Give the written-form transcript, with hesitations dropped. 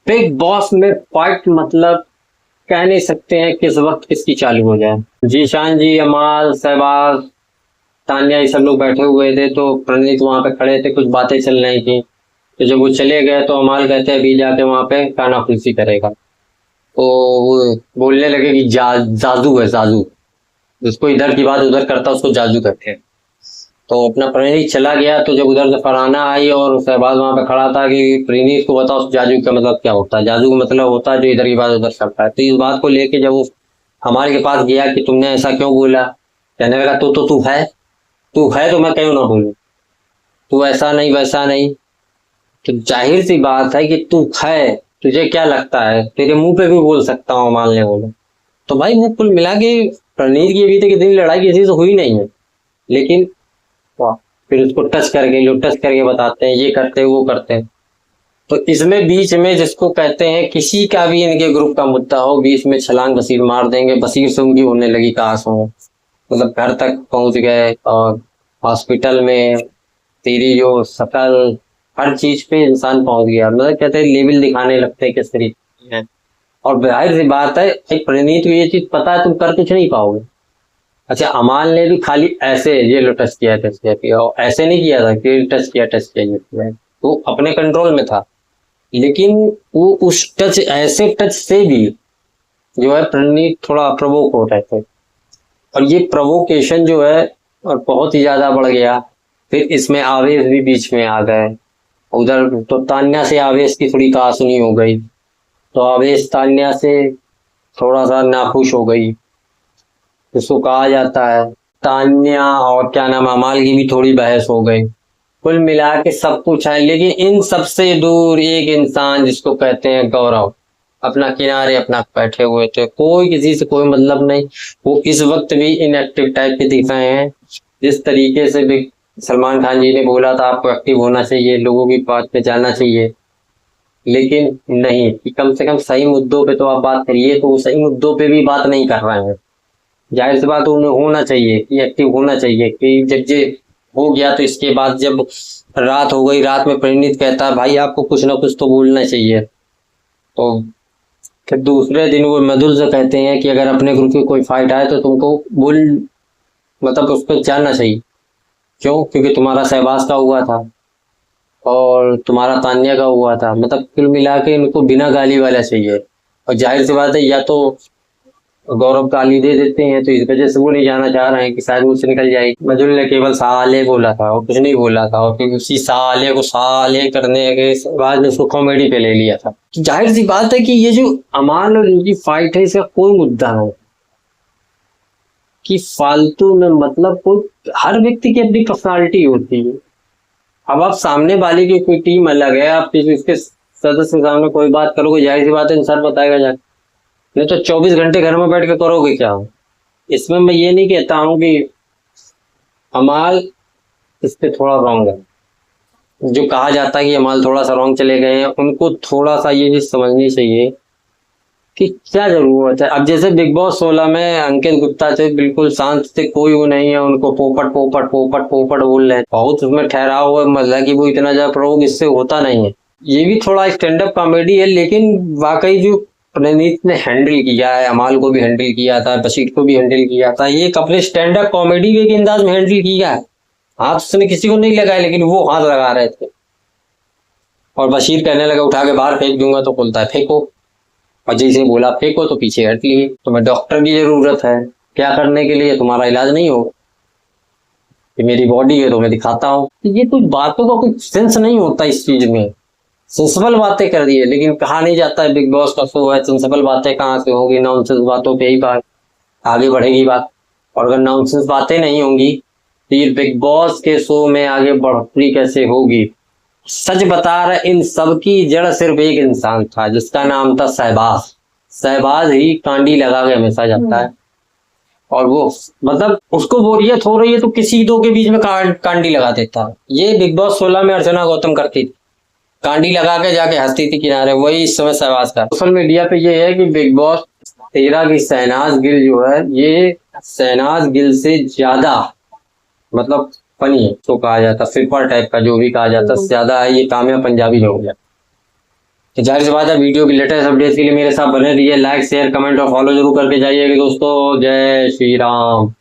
Big boss में fight मतलब कह नहीं सकते हैं किस वक्त किसकी चालू हो जाए। जीशान जी, अमाल, सहबाज, तानिया, ये सब लोग बैठे हुए थे तो प्रणीत वहां पे खड़े थे, कुछ बातें चल रही थी। तो जब वो चले गए तो अमाल कहते हैं अभी जाके वहां पे कानाफूसी करेगा। तो वो बोलने लगे कि जादू है, जादू। जिसको इधर की बात उधर करता उसको जादू कहते हैं। तो अपना प्रणीत चला गया, तो जब उधर से फरहाना आई और सहबाज वहां पे खड़ा था कि प्रणीत को बताओ जादू का मतलब क्या होता है। जादू का मतलब होता है जो इधर की बात उधर करता है। तो इस बात को लेके जब वो हमारे के पास गया कि तुमने ऐसा क्यों बोला, कहने लगा तू है तो मैं क्यों ना बोलूं। तू ऐसा नहीं वैसा नहीं। तो जाहिर सी बात है कि तू है, तुझे क्या लगता है, तेरे मुंह पे भी बोल सकता हूँ, मानने बोले। तो भाई वो कुल मिला के प्रणीत की अभी तक इतनी लड़ाई किसी से हुई नहीं है। लेकिन वाह, फिर उसको टच करके, जो टच करके बताते हैं, ये करते हैं वो करते हैं। तो इसमें बीच में जिसको कहते हैं किसी का भी इनके ग्रुप का मुद्दा हो, बीच में छलांग बशीर मार देंगे। बशीर से उनकी होने लगी कहां हो, मतलब घर तक पहुंच गए और हॉस्पिटल में तेरी जो शकल, हर चीज पे इंसान पहुंच गया। मतलब कहते हैं लेवल दिखाने लगते हैं किस तरीके है। और जाहिर सी बात है एक प्रणीत को ये चीज पता है तुम कर कुछ नहीं पाओगे। अच्छा, अमाल ने भी खाली ऐसे ये लो टच किया और ऐसे नहीं किया था कि टच किया ये किया। वो अपने कंट्रोल में था। लेकिन वो उस टच, ऐसे टच से भी जो है प्रणीत थोड़ा प्रवोक हो रहे थे। और ये प्रवोकेशन जो है और बहुत ही ज्यादा बढ़ गया। फिर इसमें आवेश भी बीच में आ गए। उधर तो तान्या से आवेश की थोड़ी कहासुनी हो गई। तो आवेश तान्या से थोड़ा सा नाखुश हो गई, जिसको कहा जाता है। तान्या और क्या नाम अमाल की भी थोड़ी बहस हो गई। कुल मिला के सब कुछ है, लेकिन इन सबसे दूर एक इंसान जिसको कहते हैं गौरव, अपना किनारे अपना बैठे हुए थे, कोई किसी से कोई मतलब नहीं। वो इस वक्त भी इनएक्टिव टाइप के दिख रहे हैं। जिस तरीके से भी सलमान खान जी ने बोला था आपको एक्टिव होना चाहिए, लोगों की बात पे जाना चाहिए, लेकिन नहीं, कि कम से कम सही मुद्दों पे तो आप बात करिए। तो वो सही मुद्दों पे भी बात नहीं कर रहे हैं। जाहिर सी बात उन्हें होना चाहिए कि एक्टिव होना चाहिए कि जब ये हो गया तो इसके बाद जब रात हो गई, रात में परिणीत कहता है भाई आपको कुछ ना कुछ तो बोलना चाहिए। तो फिर दूसरे दिन वो मधुल से कहते हैं कि अगर अपने ग्रुप की कोई फाइट आए तो तुमको बोल, मतलब उस पर जानना चाहिए। क्यों? क्योंकि तुम्हारा सहवास का हुआ था और तुम्हारा तान्या का हुआ था। मतलब कुल मिला के इनको बिना गाली वाला चाहिए। और जाहिर सी बात है या तो गौरव गाली दे देते हैं, तो इस वजह से वो नहीं जाना चाह रहे हैं कि शायद मुझसे निकल जाएगी। मधुर ने केवल साले बोला था और कुछ नहीं बोला था, और फिर उसी साले को साले करने के बाद में उसको कॉमेडी पे ले लिया था। तो जाहिर सी बात है कि ये जो अमान और इनकी फाइट है, इसका कोई मुद्दा नहीं कि फालतू में, मतलब कोई, हर व्यक्ति की अपनी पर्सनालिटी होती है। अब आप सामने वाले की कोई टीम अलग है, आप इसके सदस्य के सामने कोई बात करोगे, जाहिर सी बात है इंसान बताएगा जाके। नहीं तो 24 घंटे घर में बैठ के करोगे क्या? इसमें मैं ये नहीं कहता हूं कि अमाल इस पे थोड़ा रॉन्ग है। जो कहा जाता है कि अमाल थोड़ा सा रॉन्ग चले गए हैं, उनको थोड़ा सा ये चीज समझनी चाहिए कि क्या जरूरत है। अब जैसे बिग बॉस 16 में अंकित गुप्ता थे, बिल्कुल शांत थे, कोई वो नहीं है, उनको पोपट पोपट पोपट पोपट बोल रहे हैं, बहुत उसमें ठहराव हुआ, मतलब कि वो इतना ज्यादा प्रयोग इससे होता नहीं है। ये भी थोड़ा स्टैंड अप कॉमेडी है, लेकिन वाकई जो प्रणीत ने हैंडल किया है, अमाल को भी हैंडल किया था, बशीर को भी हैंडल किया था, ये एक अपने स्टैंड अप कॉमेडी के अंदाज में हैंडल किया है। हाथ उसने किसी को नहीं लगाया, लेकिन वो हाथ लगा रहे थे। और बशीर कहने लगा उठा के बाहर फेंक दूंगा, तो बोलता है फेंको। और जैसे बोला फेंको तो पीछे हट लिए। तुम्हें डॉक्टर की जरूरत है क्या करने के लिए? तुम्हारा इलाज नहीं हो कि मेरी बॉडी है तो मैं दिखाता हूँ। ये कुछ बातों का कुछ सेंस नहीं होता इस चीज में। सेंसिबल बातें कर दी है, लेकिन कहा नहीं जाता है बिग बॉस का शो है, सेंसिबल बातें कहाँ से होगी? नॉनसेंस बातों पे ही बात आगे बढ़ेगी बात। और अगर नॉनसेंस बातें नहीं होंगी तो ये बिग बॉस के शो में आगे बढ़ोतरी कैसे होगी? सच बता रहे, इन सब की जड़ सिर्फ एक इंसान था जिसका नाम था सहबाज। सहबाज ही कांडी लगा के हमेशा जाता है। और वो, मतलब उसको बोरियत हो रही है तो किसी दो के बीच में कांडी लगा देता है। ये बिग बॉस 16 में अर्चना गौतम करती थी, कांडी लगा के जाके हंसती थी किनारे, वही इस समय सहवाज का। सोशल मीडिया पे ये है कि बिग बॉस 13 की शहनाज गिल जो है, ये शहनाज गिल से ज्यादा, मतलब फनी है तो कहा जाता, फ्लिपर टाइप का जो भी कहा जाता, ज्यादा है ये काम्या पंजाबी हो गया। तो जाहिर सी बात है, वीडियो की लेटेस्ट अपडेट के लिए मेरे साथ बने रहिए। लाइक शेयर कमेंट और फॉलो जरूर करके जाइएगा दोस्तों। जय श्री राम।